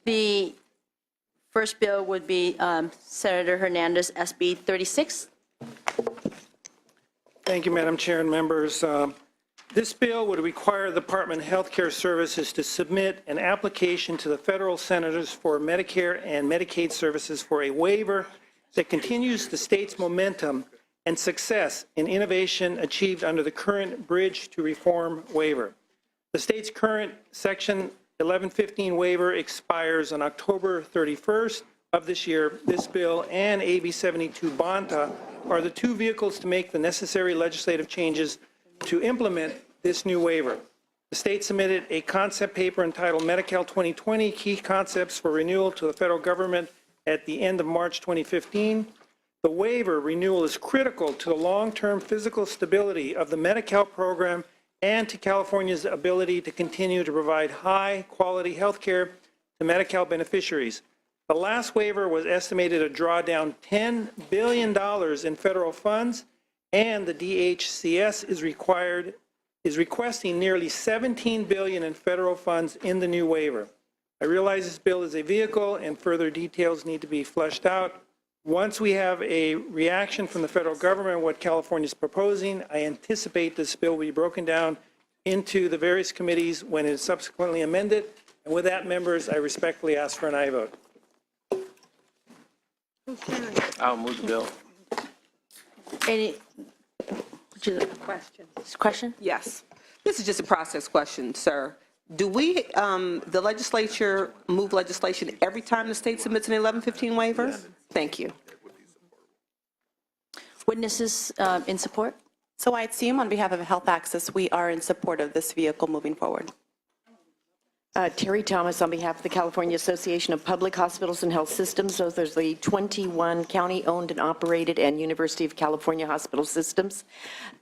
The first bill would be Senator Hernandez, SB 36. Thank you, Madam Chair and members. This bill would require the Department of Health Care Services to submit an application to the federal Centers for Medicare and Medicaid Services for a waiver that continues the state's momentum and success in innovation achieved under the current Bridge to Reform waiver. The state's current Section 1115 waiver expires on October 31st of this year. This bill and AB 72 Bonta are the two vehicles to make the necessary legislative changes to implement this new waiver. The state submitted a concept paper entitled Medi-Cal 2020 Key Concepts for Renewal to the federal government at the end of March 2015. The waiver renewal is critical to the long-term physical stability of the Medi-Cal program and to California's ability to continue to provide high-quality health care to Medi-Cal beneficiaries. The last waiver was estimated to draw down $10 billion in federal funds, and the DHCS is requesting nearly $17 billion in federal funds in the new waiver. I realize this bill is a vehicle and further details need to be fleshed out. Once we have a reaction from the federal government, what California is proposing, I anticipate this bill will be broken down into the various committees when it is subsequently amended. And with that, members, I respectfully ask for an aye vote. I'll move the bill. Any question? Yes. This is just a process question, sir. Do we, the legislature, move legislation every time the state submits an 1115 waiver? Yes. Thank you. Witnesses in support? So I assume on behalf of Health Access, we are in support of this vehicle moving forward. Terry Thomas on behalf of the California Association of Public Hospitals and Health Systems. Those are the 21 county-owned and operated and University of California hospital systems.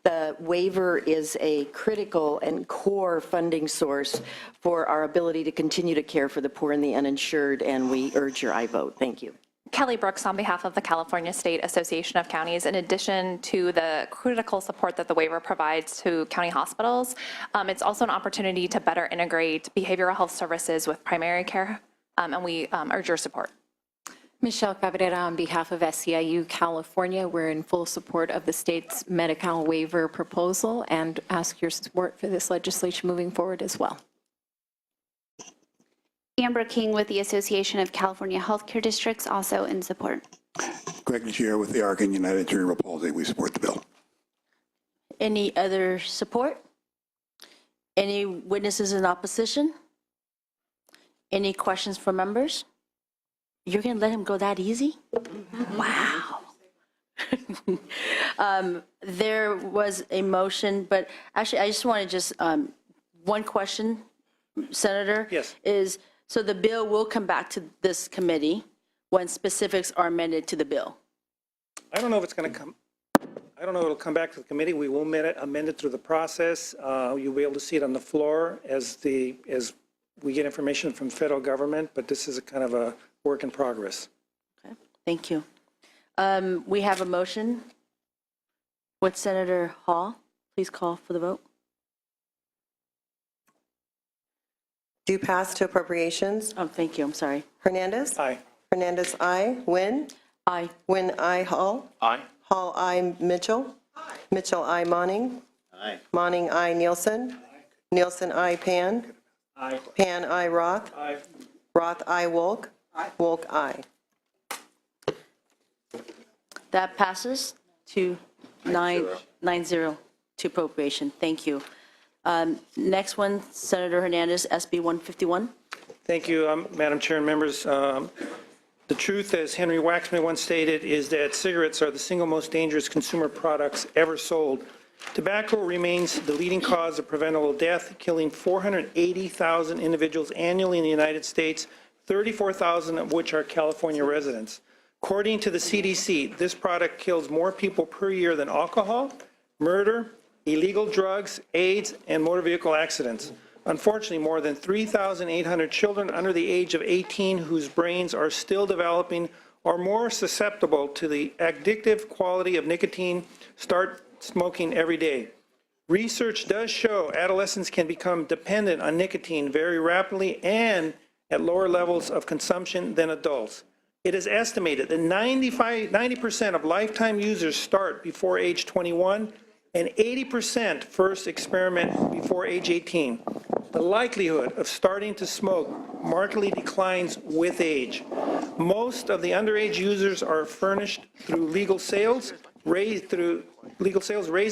The waiver is a critical and core funding source for our ability to continue to care for the poor and the uninsured, and we urge your aye vote. Thank you. Kelly Brooks on behalf of the California State Association of Counties. In addition to the critical support that the waiver provides to county hospitals, it's also an opportunity to better integrate behavioral health services with primary care, and we urge your support. Michelle Cabrera on behalf of SEIU California. We're in full support of the state's Medi-Cal waiver proposal and ask your support for this legislation moving forward as well. Amber King with the Association of California Healthcare Districts, also in support. Greg Legere with the Argonne United Cerebral Palsy. We support the bill. Any other support? Any witnesses in opposition? Any questions from members? You're going to let him go that easy? Wow. There was a motion, but actually I just want to one question, Senator. Yes. Is, so the bill will come back to this committee when specifics are amended to the bill. I don't know if it's going to come. I don't know if it'll come back to the committee. We will amend it through the process. You'll be able to see it on the floor as we get information from the federal government, but this is a kind of a work in progress. Okay, thank you. We have a motion. Would Senator Hall please call for the vote? Do pass to appropriations. Oh, thank you. I'm sorry. Hernandez? Aye. Hernandez, aye. Wynn? Aye. Wynn, aye. Hall? Aye. Hall, aye. Mitchell? Aye. Mitchell, aye. Monning? Aye. Monning, aye. Nielsen? Aye. Nielsen, aye. Pan? Aye. Pan, aye. Roth? Aye. Roth, aye. Wolk? Aye. Wolk, aye. That passes to 9-0 to appropriation. Thank you. Next one, Senator Hernandez, SB 151. Thank you, Madam Chair and members. The truth, as Henry Waxman once stated, is that cigarettes are the single most dangerous consumer products ever sold. Tobacco remains the leading cause of preventable death, killing 480,000 individuals annually in the United States, 34,000 of which are California residents. According to the CDC, this product kills more people per year than alcohol, murder, illegal drugs, AIDS, and motor vehicle accidents. Unfortunately, more than 3,800 children under the age of 18 whose brains are still developing are more susceptible to the addictive quality of nicotine start smoking every day. Research does show adolescents can become dependent on nicotine very rapidly and at lower levels of consumption than adults. It is estimated that 90% of lifetime users start before age 21 and 80% first experiment before age 18. The likelihood of starting to smoke markedly declines with age. Most of the underage users are furnished through legal sales. Raising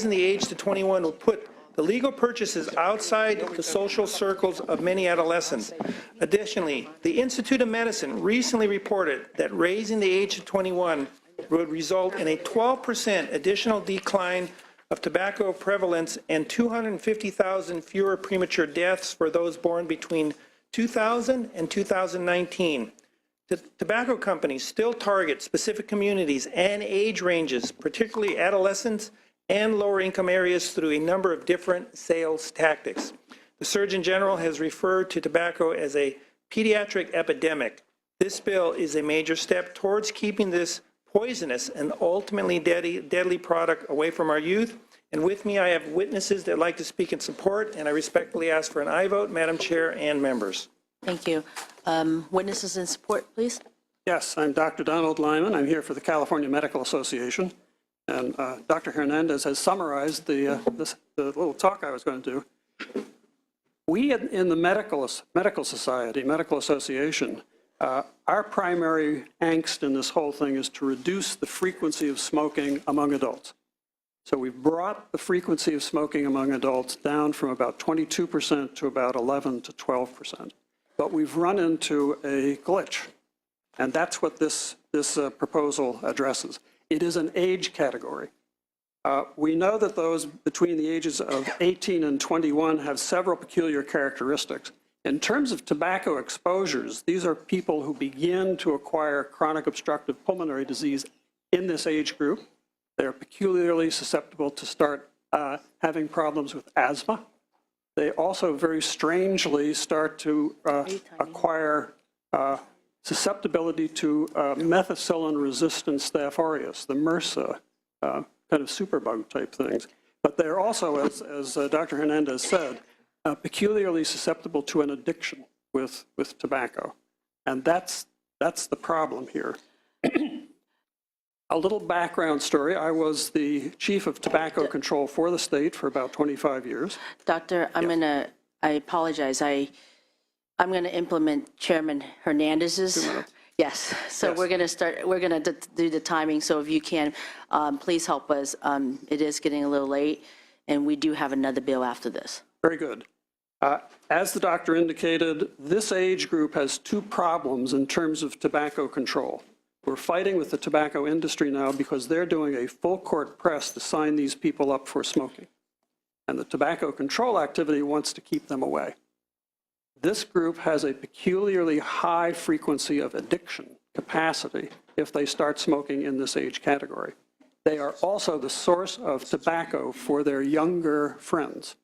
the age to 21 will put the legal purchases outside the social circles of many adolescents. Additionally, the Institute of Medicine recently reported that raising the age to 21 would result in a 12% additional decline of tobacco prevalence and 250,000 fewer premature deaths for those born between 2000 and 2019. The tobacco companies still target specific communities and age ranges, particularly adolescents and lower income areas, through a number of different sales tactics. The Surgeon General has referred to tobacco as a pediatric epidemic. This bill is a major step towards keeping this poisonous and ultimately deadly product away from our youth. And with me, I have witnesses that like to speak in support, and I respectfully ask for an aye vote, Madam Chair and members. Thank you. Witnesses in support, please. Yes, I'm Dr. Donald Lyman. I'm here for the California Medical Association. And Dr. Hernandez has summarized the little talk I was going to do. We in the Medical Society, Medical Association, our primary angst in this whole thing is to reduce the frequency of smoking among adults. So we've brought the frequency of smoking among adults down from about 22% to about 11 to 12%. But we've run into a glitch, and that's what this proposal addresses. It is an age category. We know that those between the ages of 18 and 21 have several peculiar characteristics. In terms of tobacco exposures, these are people who begin to acquire chronic obstructive pulmonary disease in this age group. They're peculiarly susceptible to start having problems with asthma. They also very strangely start to acquire susceptibility to methicillin-resistant Staph aureus, the MRSA kind of superbug type things. But they're also, as Dr. Hernandez said, peculiarly susceptible to an addiction with tobacco. And that's the problem here. A little background story. I was the chief of tobacco control for the state for about 25 years. Doctor, I apologize. I'm going to implement Chairman Hernandez's. Yes, so Yes. we're going to do the timing, so if you can, please help us. It is getting a little late, and we do have another bill after this. Very good. As the doctor indicated, this age group has two problems in terms of tobacco control. We're fighting with the tobacco industry now because they're doing a full court press to sign these people up for smoking. And the tobacco control activity wants to keep them away. This group has a peculiarly high frequency of addiction capacity if they start smoking in this age category. They are also the source of tobacco for their younger friends.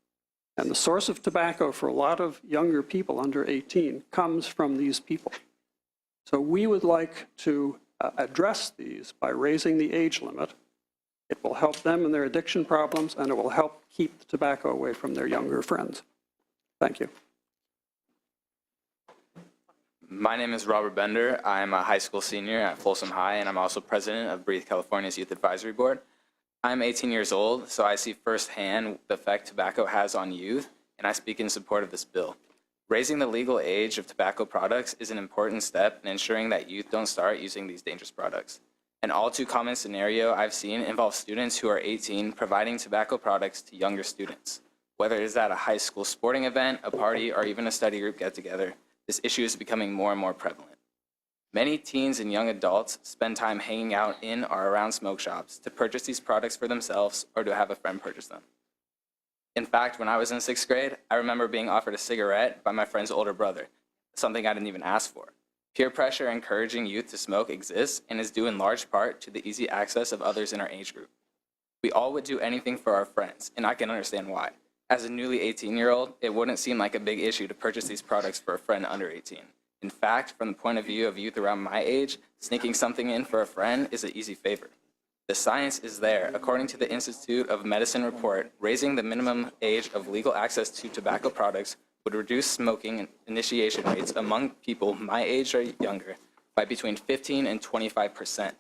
And the source of tobacco for a lot of younger people under 18 comes from these people. So we would like to address these by raising the age limit. It will help them in their addiction problems, and it will help keep the tobacco away from their younger friends. Thank you. My name is Robert Bender. I'm a high school senior at Folsom High, and I'm also president of Breathe California's Youth Advisory Board. I'm 18 years old, so I see firsthand the effect tobacco has on youth, and I speak in support of this bill. Raising the legal age of tobacco products is an important step in ensuring that youth don't start using these dangerous products. An all too common scenario I've seen involves students who are 18 providing tobacco products to younger students. Whether it is at a high school sporting event, a party, or even a study group get-together, this issue is becoming more and more prevalent. Many teens and young adults spend time hanging out in or around smoke shops to purchase these products for themselves or to have a friend purchase them. In fact, when I was in 6th grade, I remember being offered a cigarette by my friend's older brother, something I didn't even ask for. Peer pressure encouraging youth to smoke exists and is due in large part to the easy access of others in our age group. We all would do anything for our friends, and I can understand why. As a newly 18-year-old, it wouldn't seem like a big issue to purchase these products for a friend under 18. In fact, from the point of view of youth around my age, sneaking something in for a friend is an easy favor. The science is there. According to the Institute of Medicine report, raising the minimum age of legal access to tobacco products would reduce smoking initiation rates among people my age or younger by between 15 and 25%.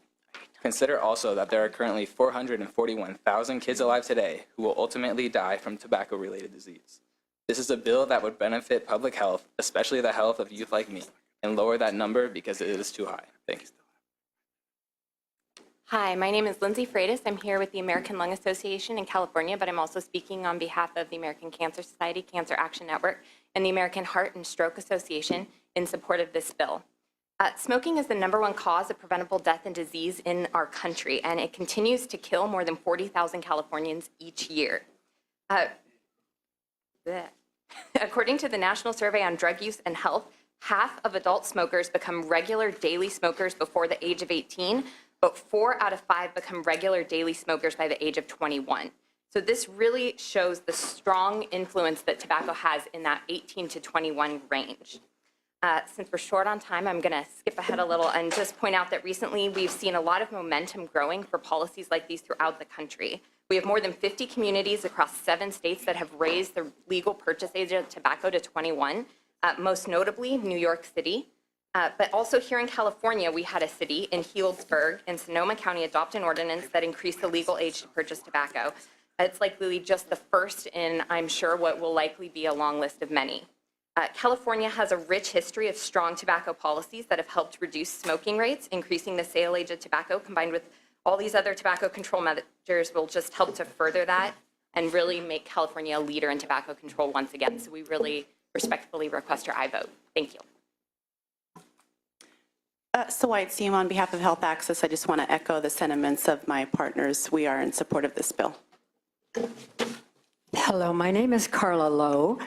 Consider also that there are currently 441,000 kids alive today who will ultimately die from tobacco-related disease. This is a bill that would benefit public health, especially the health of youth like me, and lower that number because it is too high. Thanks. Hi, my name is Lindsay Freitas. I'm here with the American Lung Association in California, but I'm also speaking on behalf of the American Cancer Society, Cancer Action Network, and the American Heart and Stroke Association in support of this bill. Smoking is the #1 cause of preventable death and disease in our country, and it continues to kill more than 40,000 Californians each year. According to the National Survey on Drug Use and Health, half of adult smokers become regular daily smokers before the age of 18, but 4 out of 5 become regular daily smokers by the age of 21. So this really shows the strong influence that tobacco has in that 18 to 21 range. Since we're short on time, I'm going to skip ahead a little and just point out that recently we've seen a lot of momentum growing for policies like these throughout the country. We have more than 50 communities across 7 states that have raised the legal purchase age of tobacco to 21, most notably New York City. But also here in California, we had a city in Healdsburg and Sonoma County adopt an ordinance that increased the legal age to purchase tobacco. It's likely just the first in, I'm sure, what will likely be a long list of many. California has a rich history of strong tobacco policies that have helped reduce smoking rates. Increasing the sale age of tobacco combined with all these other tobacco control measures will just help to further that and really make California a leader in tobacco control once again. So we really respectfully request your aye vote. Thank you. White Seam, on behalf of Health Access, I just want to echo the sentiments of my partners. We are in support of this bill. Hello, my name is Carla Lowe.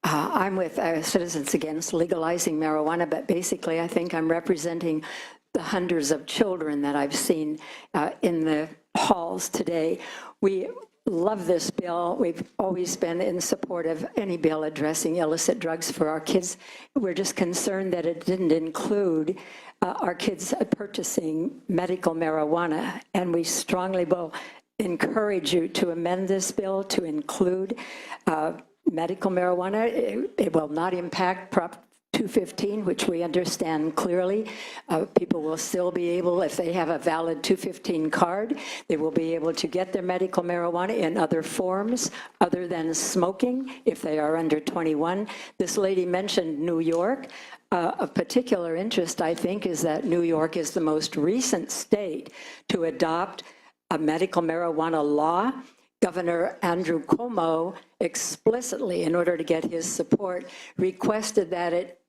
I'm with Citizens Against Legalizing Marijuana, but basically I think I'm representing the hundreds of children that I've seen in the halls today. We love this bill. We've always been in support of any bill addressing illicit drugs for our kids. We're just concerned that it didn't include our kids purchasing medical marijuana, and we strongly will encourage you to amend this bill to include medical marijuana. It will not impact Prop 215, which we understand clearly. People will still be able, if they have a valid 215 card, they will be able to get their medical marijuana in other forms other than smoking if they are under 21. This lady mentioned New York. Of particular interest, I think, is that New York is the most recent state to adopt a medical marijuana law. Governor Andrew Cuomo explicitly, in order to get his support, requested that it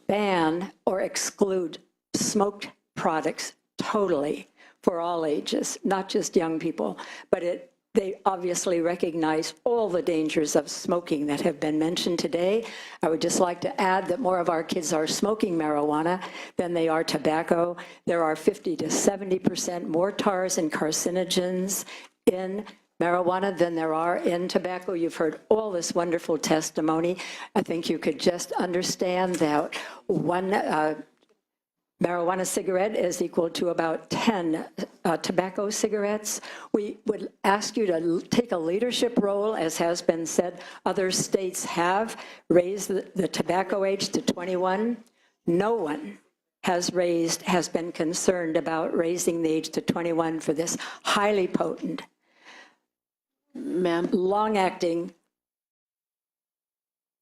ban or exclude smoked products totally for all ages, not just young people, but they obviously recognize all the dangers of smoking that have been mentioned today. I would just like to add that more of our kids are smoking marijuana than they are tobacco. There are 50 to 70% more tars and carcinogens in marijuana than there are in tobacco. You've heard all this wonderful testimony. I think you could just understand that one marijuana cigarette is equal to about 10 tobacco cigarettes. We would ask you to take a leadership role, as has been said. Other states have raised the tobacco age to 21. No one has been concerned about raising the age to 21 for this highly potent, long-acting,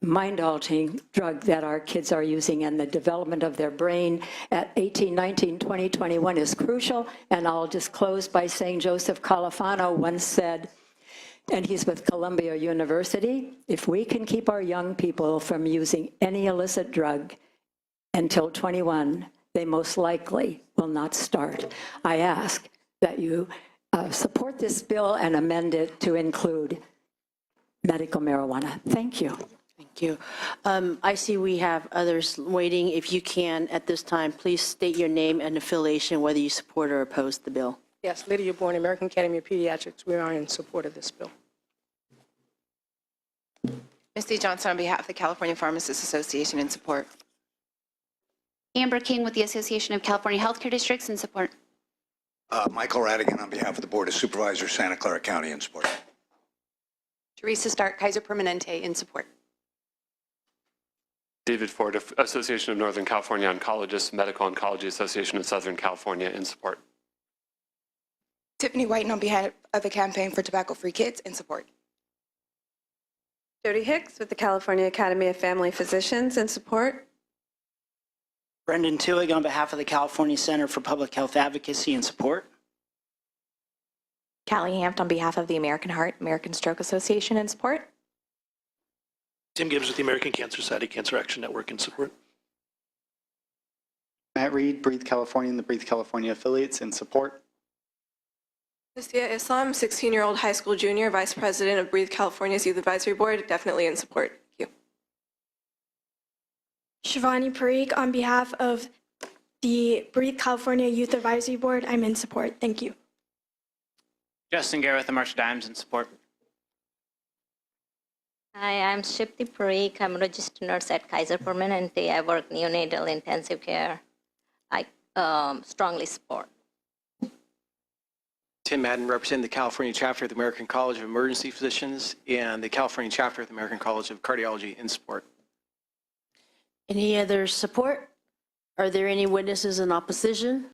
mind-altering drug that our kids are using, and the development of their brain at 18, 19, 20, 21 is crucial. And I'll just close by saying Joseph Califano once said, and he's with Columbia University, if we can keep our young people from using any illicit drug until 21, they most likely will not start. I ask that you support this bill and amend it to include medical marijuana. Thank you. Thank you. I see we have others waiting. If you can, at this time, please state your name and affiliation, whether you support or oppose the bill. Yes, Lydia Bourne, American Academy of Pediatrics. We are in support of this bill. Misty Johnson on behalf of the California Pharmacists Association in support. Amber King with the Association of California Healthcare Districts in support. Michael Radigan on behalf of the Board of Supervisors, Santa Clara County, in support. Teresa Stark, Kaiser Permanente, in support. David Ford, Association of Northern California Oncologists, Medical Oncology Association of Southern California, in support. Tiffany Whiten on behalf of the Campaign for Tobacco-Free Kids, in support. Jody Hicks with the California Academy of Family Physicians, in support. Brendan Tillig on behalf of the California Center for Public Health Advocacy, in support. Callie Hampt on behalf of the American Heart, American Stroke Association, in support. Tim Gibbs with the American Cancer Society Cancer Action Network, in support. Matt Reed, Breathe California, and the Breathe California affiliates, in support. Nastia Islam, 16-year-old high school junior, Vice President of Breathe California's Youth Advisory Board, definitely in support. Thank you. Shivani Parikh on behalf of the Breathe California Youth Advisory Board, I'm in support. Thank you. Justin Garrett with the Marshall Dimes, in support. Hi, I'm Shipti Parikh. I'm a registered nurse at Kaiser Permanente. I work neonatal intensive care. I strongly support. Tim Madden, representing the California chapter of the American College of Emergency Physicians and the California chapter of the American College of Cardiology, in support. Any other support? Are there any witnesses in opposition?